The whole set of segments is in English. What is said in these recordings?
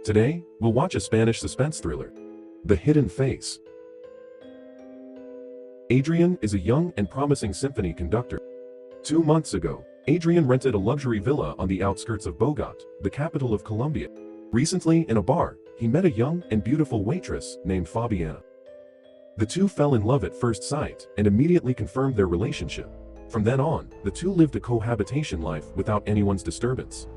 Today, we'll watch a Spanish suspense thriller, The Hidden Face. Adrian is a young and promising symphony conductor. 2 months ago, Adrian rented a luxury villa on the outskirts of Bogotá, the capital of Colombia. Recently, in a bar, he met a young and beautiful waitress named Fabiana. The two fell in love at first sight and immediately confirmed their relationship. From then on, the two lived a cohabitation life without anyone's disturbance.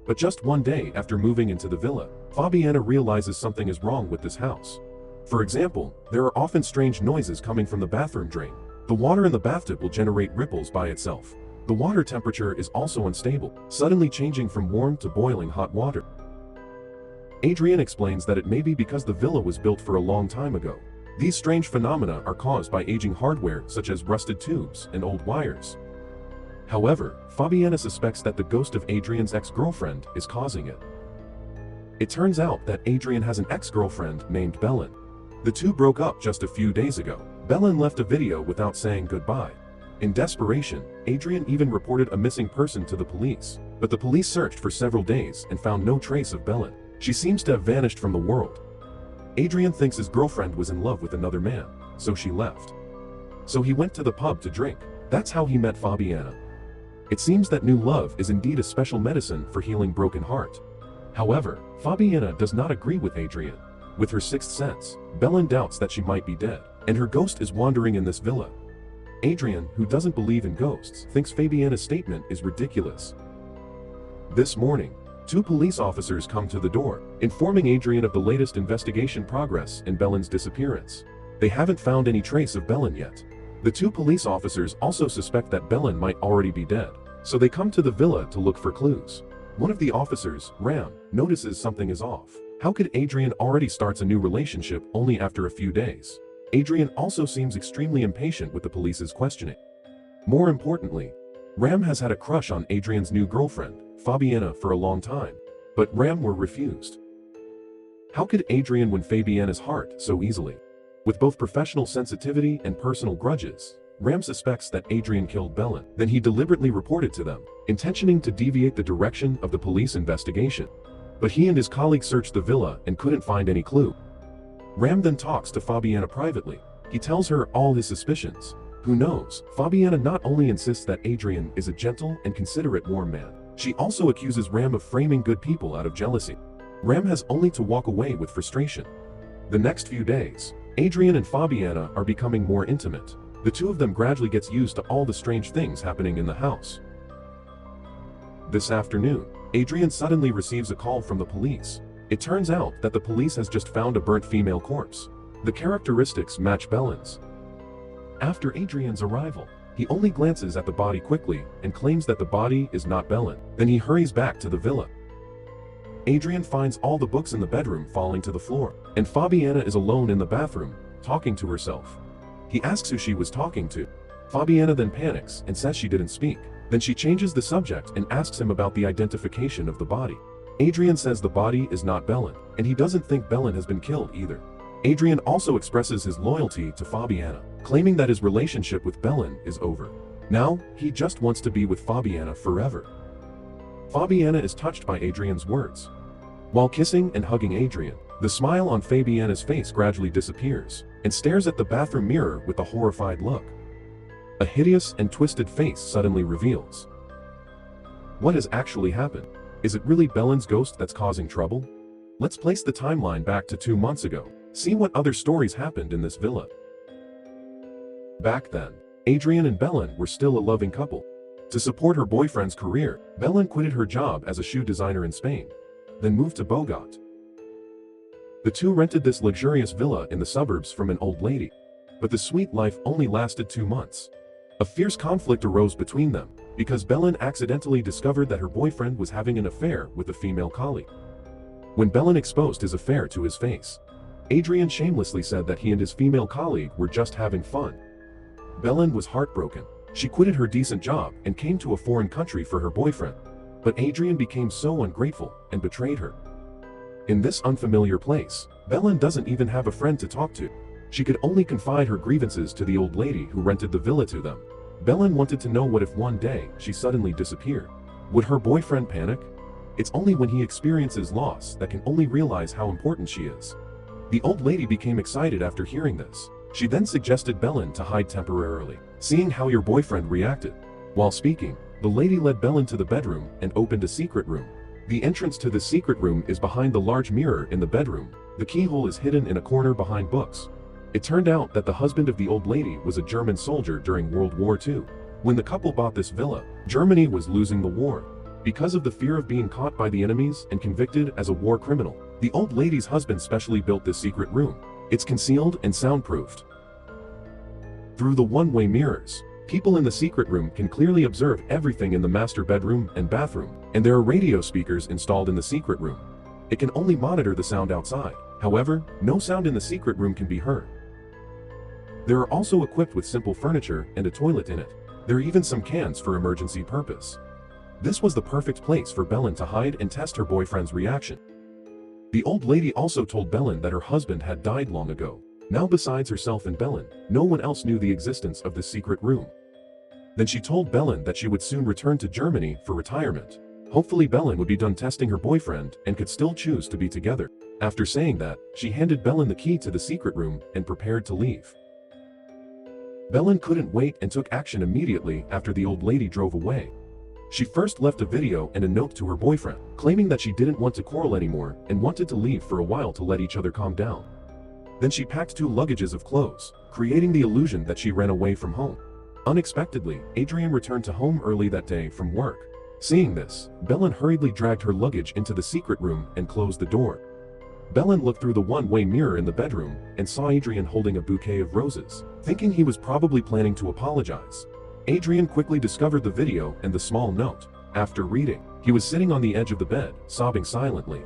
But just one day after moving into the villa, Fabiana realizes something is wrong with this house. For example, there are often strange noises coming from the bathroom drain. The water in the bathtub will generate ripples by itself. The water temperature is also unstable, suddenly changing from warm to boiling hot water. Adrian explains that it may be because the villa was built for a long time ago. These strange phenomena are caused by aging hardware such as rusted tubes and old wires. However, Fabiana suspects that the ghost of Adrian's ex-girlfriend is causing it. It turns out that Adrian has an ex-girlfriend named Belen. The two broke up just a few days ago. Belen left a video without saying goodbye. In desperation, Adrian even reported a missing person to the police. But the police searched for several days and found no trace of Belen. She seems to have vanished from the world. Adrian thinks his girlfriend was in love with another man, so she left. So he went to the pub to drink. That's how he met Fabiana. It seems that new love is indeed a special medicine for healing broken heart. However, Fabiana does not agree with Adrian. With her sixth sense, Belen doubts that she might be dead, and her ghost is wandering in this villa. Adrian, who doesn't believe in ghosts, thinks Fabiana's statement is ridiculous. This morning, 2 police officers come to the door, informing Adrian of the latest investigation progress in Belen's disappearance. They haven't found any trace of Belen yet. The 2 police officers also suspect that Belen might already be dead, so they come to the villa to look for clues. One of the officers, Ram, notices something is off. How could Adrian already starts a new relationship only after a few days? Adrian also seems extremely impatient with the police's questioning. More importantly, Ram has had a crush on Adrian's new girlfriend, Fabiana, for a long time, but Ram were refused. How could Adrian win Fabiana's heart so easily? With both professional sensitivity and personal grudges, Ram suspects that Adrian killed Belen. Then he deliberately reported to them, intentioning to deviate the direction of the police investigation. But he and his colleague searched the villa and couldn't find any clue. Ram then talks to Fabiana privately. He tells her all his suspicions. Who knows, Fabiana not only insists that Adrian is a gentle and considerate warm man, she also accuses Ram of framing good people out of jealousy. Ram has only to walk away with frustration. The next few days, Adrian and Fabiana are becoming more intimate. The two of them gradually gets used to all the strange things happening in the house. This afternoon, Adrian suddenly receives a call from the police. It turns out that the police has just found a burnt female corpse. The characteristics match Belen's. After Adrian's arrival, he only glances at the body quickly and claims that the body is not Belen. Then he hurries back to the villa. Adrian finds all the books in the bedroom falling to the floor, and Fabiana is alone in the bathroom, talking to herself. He asks who she was talking to. Fabiana then panics and says she didn't speak. Then she changes the subject and asks him about the identification of the body. Adrian says the body is not Belen, and he doesn't think Belen has been killed either. Adrian also expresses his loyalty to Fabiana, claiming that his relationship with Belen is over. Now, he just wants to be with Fabiana forever. Fabiana is touched by Adrian's words. While kissing and hugging Adrian, the smile on Fabiana's face gradually disappears, and stares at the bathroom mirror with a horrified look. A hideous and twisted face suddenly reveals. What has actually happened? Is it really Belen's ghost that's causing trouble? Let's place the timeline back to 2 months ago. See what other stories happened in this villa. Back then, Adrian and Belen were still a loving couple. To support her boyfriend's career, Belen quitted her job as a shoe designer in Spain, then moved to Bogotá. The two rented this luxurious villa in the suburbs from an old lady. But the sweet life only lasted 2 months. A fierce conflict arose between them, because Belen accidentally discovered that her boyfriend was having an affair with a female colleague. When Belen exposed his affair to his face, Adrian shamelessly said that he and his female colleague were just having fun. Belen was heartbroken. She quitted her decent job and came to a foreign country for her boyfriend. But Adrian became so ungrateful and betrayed her. In this unfamiliar place, Belen doesn't even have a friend to talk to. She could only confide her grievances to the old lady who rented the villa to them. Belen wanted to know what if one day she suddenly disappeared. Would her boyfriend panic? It's only when he experiences loss that can only realize how important she is. The old lady became excited after hearing this. She then suggested Belen to hide temporarily, seeing how your boyfriend reacted. While speaking, the lady led Belen to the bedroom and opened a secret room. The entrance to this secret room is behind the large mirror in the bedroom. The keyhole is hidden in a corner behind books. It turned out that the husband of the old lady was a German soldier during World War II. When the couple bought this villa, Germany was losing the war. Because of the fear of being caught by the enemies and convicted as a war criminal, the old lady's husband specially built this secret room. It's concealed and soundproofed. Through the one-way mirrors, people in the secret room can clearly observe everything in the master bedroom and bathroom, and there are radio speakers installed in the secret room. It can only monitor the sound outside. However, no sound in the secret room can be heard. They are also equipped with simple furniture and a toilet in it. There are even some cans for emergency purpose. This was the perfect place for Belen to hide and test her boyfriend's reaction. The old lady also told Belen that her husband had died long ago. Now besides herself and Belen, no one else knew the existence of this secret room. Then she told Belen that she would soon return to Germany for retirement. Hopefully Belen would be done testing her boyfriend and could still choose to be together. After saying that, she handed Belen the key to the secret room and prepared to leave. Belen couldn't wait and took action immediately after the old lady drove away. She first left a video and a note to her boyfriend, claiming that she didn't want to quarrel anymore and wanted to leave for a while to let each other calm down. Then she packed 2 luggages of clothes, creating the illusion that she ran away from home. Unexpectedly, Adrian returned to home early that day from work. Seeing this, Belen hurriedly dragged her luggage into the secret room and closed the door. Belen looked through the one-way mirror in the bedroom and saw Adrian holding a bouquet of roses, thinking he was probably planning to apologize. Adrian quickly discovered the video and the small note. After reading, he was sitting on the edge of the bed, sobbing silently.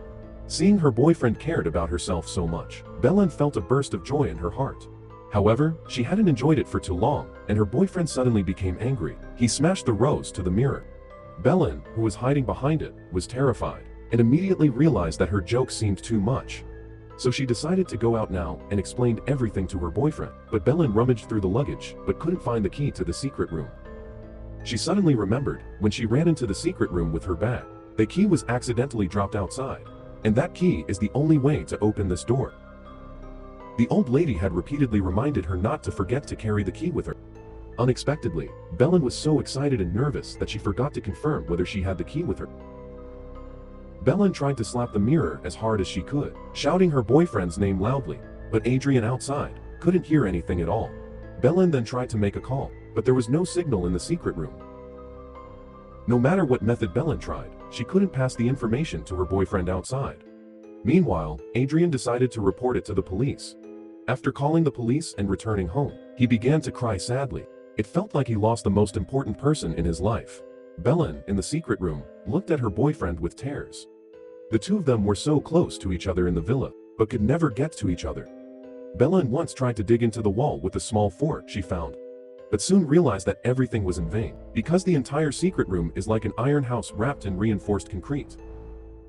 Seeing her boyfriend cared about herself so much, Belen felt a burst of joy in her heart. However, she hadn't enjoyed it for too long, and her boyfriend suddenly became angry. He smashed the rose to the mirror. Belen, who was hiding behind it, was terrified, and immediately realized that her joke seemed too much. So she decided to go out now and explained everything to her boyfriend, but Belen rummaged through the luggage but couldn't find the key to the secret room. She suddenly remembered when she ran into the secret room with her bag. The key was accidentally dropped outside, and that key is the only way to open this door. The old lady had repeatedly reminded her not to forget to carry the key with her. Unexpectedly, Belen was so excited and nervous that she forgot to confirm whether she had the key with her. Belen tried to slap the mirror as hard as she could, shouting her boyfriend's name loudly, but Adrian outside couldn't hear anything at all. Belen then tried to make a call, but there was no signal in the secret room. No matter what method Belen tried, she couldn't pass the information to her boyfriend outside. Meanwhile, Adrian decided to report it to the police. After calling the police and returning home, he began to cry sadly. It felt like he lost the most important person in his life. Belen, in the secret room, looked at her boyfriend with tears. The two of them were so close to each other in the villa, but could never get to each other. Belen once tried to dig into the wall with a small fork she found, but soon realized that everything was in vain, because the entire secret room is like an iron house wrapped in reinforced concrete.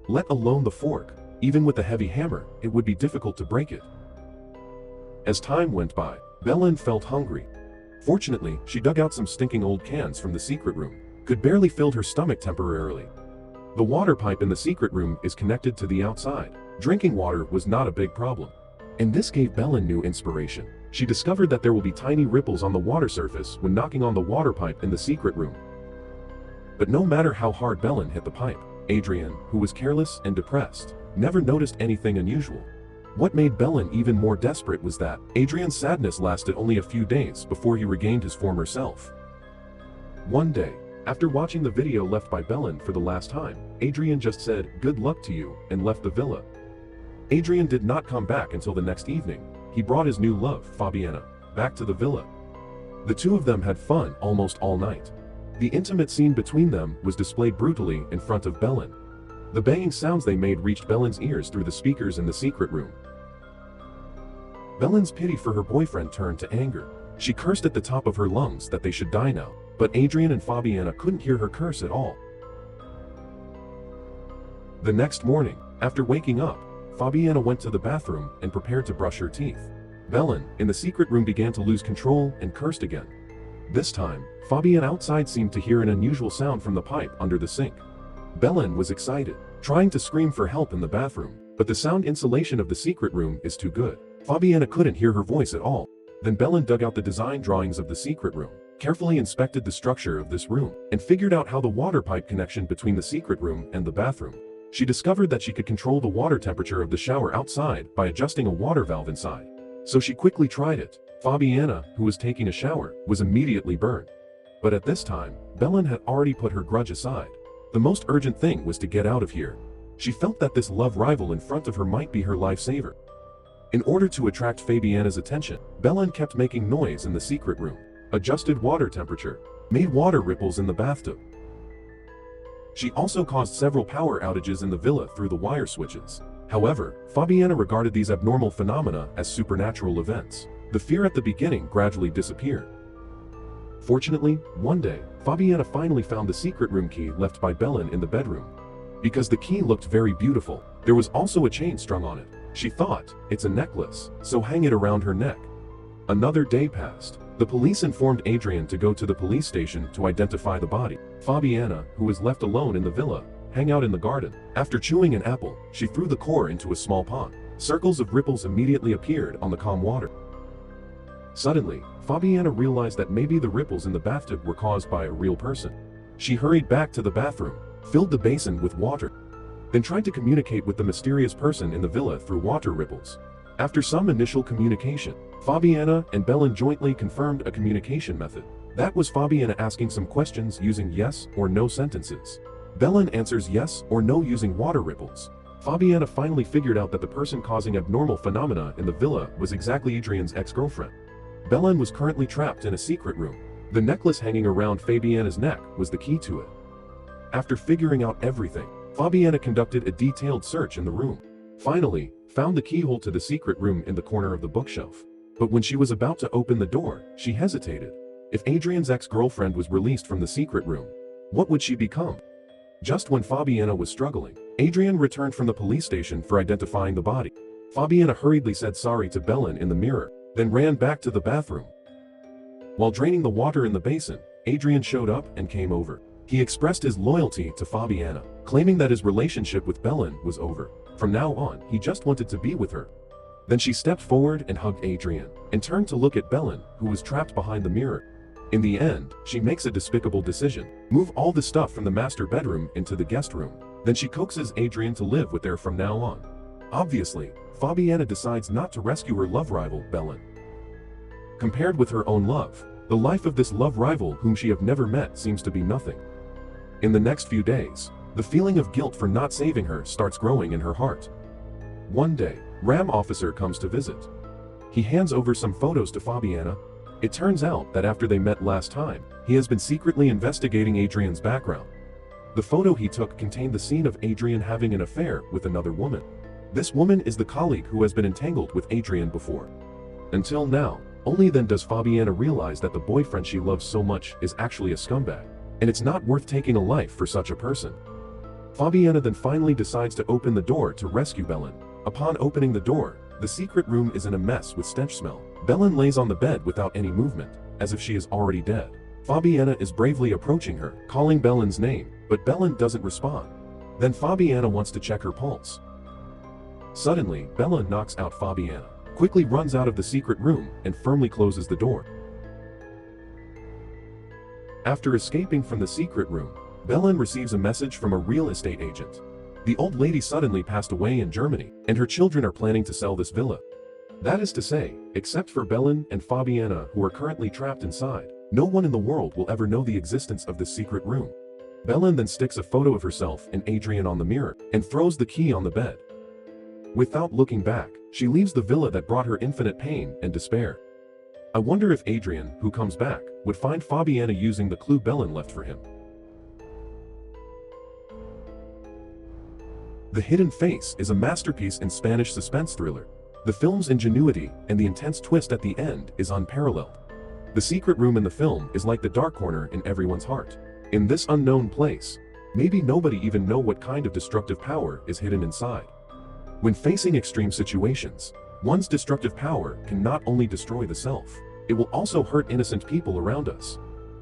Let alone the fork, even with a heavy hammer, it would be difficult to break it. As time went by, Belen felt hungry. Fortunately, she dug out some stinking old cans from the secret room, could barely fill her stomach temporarily. The water pipe in the secret room is connected to the outside. Drinking water was not a big problem. And this gave Belen new inspiration. She discovered that there will be tiny ripples on the water surface when knocking on the water pipe in the secret room. But no matter how hard Belen hit the pipe, Adrian, who was careless and depressed, never noticed anything unusual. What made Belen even more desperate was that Adrian's sadness lasted only a few days before he regained his former self. One day, after watching the video left by Belen for the last time, Adrian just said, "Good luck to you," and left the villa. Adrian did not come back until the next evening. He brought his new love, Fabiana, back to the villa. The two of them had fun almost all night. The intimate scene between them was displayed brutally in front of Belen. The banging sounds they made reached Belen's ears through the speakers in the secret room. Belen's pity for her boyfriend turned to anger. She cursed at the top of her lungs that they should die now, but Adrian and Fabiana couldn't hear her curse at all. The next morning, after waking up, Fabiana went to the bathroom and prepared to brush her teeth. Belen, in the secret room, began to lose control and cursed again. This time, Fabiana outside seemed to hear an unusual sound from the pipe under the sink. Belen was excited, trying to scream for help in the bathroom, but the sound insulation of the secret room is too good. Fabiana couldn't hear her voice at all. Then Belen dug out the design drawings of the secret room, carefully inspected the structure of this room, and figured out how the water pipe connection between the secret room and the bathroom. She discovered that she could control the water temperature of the shower outside by adjusting a water valve inside. So she quickly tried it. Fabiana, who was taking a shower, was immediately burned. But at this time, Belen had already put her grudge aside. The most urgent thing was to get out of here. She felt that this love rival in front of her might be her lifesaver. In order to attract Fabiana's attention, Belen kept making noise in the secret room, adjusted water temperature, made water ripples in the bathtub. She also caused several power outages in the villa through the wire switches. However, Fabiana regarded these abnormal phenomena as supernatural events. The fear at the beginning gradually disappeared. Fortunately, one day, Fabiana finally found the secret room key left by Belen in the bedroom. Because the key looked very beautiful, there was also a chain strung on it. She thought, it's a necklace, so hang it around her neck. Another day passed. The police informed Adrian to go to the police station to identify the body. Fabiana, who was left alone in the villa, hang out in the garden. After chewing an apple, she threw the core into a small pond. Circles of ripples immediately appeared on the calm water. Suddenly, Fabiana realized that maybe the ripples in the bathtub were caused by a real person. She hurried back to the bathroom, filled the basin with water, then tried to communicate with the mysterious person in the villa through water ripples. After some initial communication, Fabiana and Belen jointly confirmed a communication method. That was Fabiana asking some questions using yes or no sentences. Belen answers yes or no using water ripples. Fabiana finally figured out that the person causing abnormal phenomena in the villa was exactly Adrian's ex-girlfriend. Belen was currently trapped in a secret room. The necklace hanging around Fabiana's neck was the key to it. After figuring out everything, Fabiana conducted a detailed search in the room. Finally, found the keyhole to the secret room in the corner of the bookshelf. But when she was about to open the door, she hesitated. If Adrian's ex-girlfriend was released from the secret room, what would she become? Just when Fabiana was struggling, Adrian returned from the police station for identifying the body. Fabiana hurriedly said sorry to Belen in the mirror, then ran back to the bathroom. While draining the water in the basin, Adrian showed up and came over. He expressed his loyalty to Fabiana, claiming that his relationship with Belen was over. From now on, he just wanted to be with her. Then she stepped forward and hugged Adrian, and turned to look at Belen, who was trapped behind the mirror. In the end, she makes a despicable decision. Move all the stuff from the master bedroom into the guest room. Then she coaxes Adrian to live with her from now on. Obviously, Fabiana decides not to rescue her love rival, Belen. Compared with her own love, the life of this love rival whom she have never met seems to be nothing. In the next few days, the feeling of guilt for not saving her starts growing in her heart. One day, Ram officer comes to visit. He hands over some photos to Fabiana. It turns out that after they met last time, he has been secretly investigating Adrian's background. The photo he took contained the scene of Adrian having an affair with another woman. This woman is the colleague who has been entangled with Adrian before. Until now, only then does Fabiana realize that the boyfriend she loves so much is actually a scumbag, and it's not worth taking a life for such a person. Fabiana then finally decides to open the door to rescue Belen. Upon opening the door, the secret room is in a mess with stench smell. Belen lays on the bed without any movement, as if she is already dead. Fabiana is bravely approaching her, calling Belen's name, but Belen doesn't respond. Then Fabiana wants to check her pulse. Suddenly, Belen knocks out Fabiana, quickly runs out of the secret room, and firmly closes the door. After escaping from the secret room, Belen receives a message from a real estate agent. The old lady suddenly passed away in Germany, and her children are planning to sell this villa. That is to say, except for Belen and Fabiana, who are currently trapped inside, no one in the world will ever know the existence of this secret room. Belen then sticks a photo of herself and Adrian on the mirror, and throws the key on the bed. Without looking back, she leaves the villa that brought her infinite pain and despair. I wonder if Adrian, who comes back, would find Fabiana using the clue Belen left for him. The Hidden Face is a masterpiece in Spanish suspense thriller. The film's ingenuity and the intense twist at the end is unparalleled. The secret room in the film is like the dark corner in everyone's heart. In this unknown place, maybe nobody even knows what kind of destructive power is hidden inside. When facing extreme situations, one's destructive power can not only destroy the self, it will also hurt innocent people around us.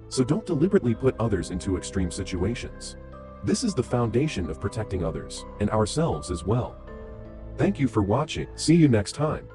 So don't deliberately put others into extreme situations. This is the foundation of protecting others, and ourselves as well. Thank you for watching. See you next time.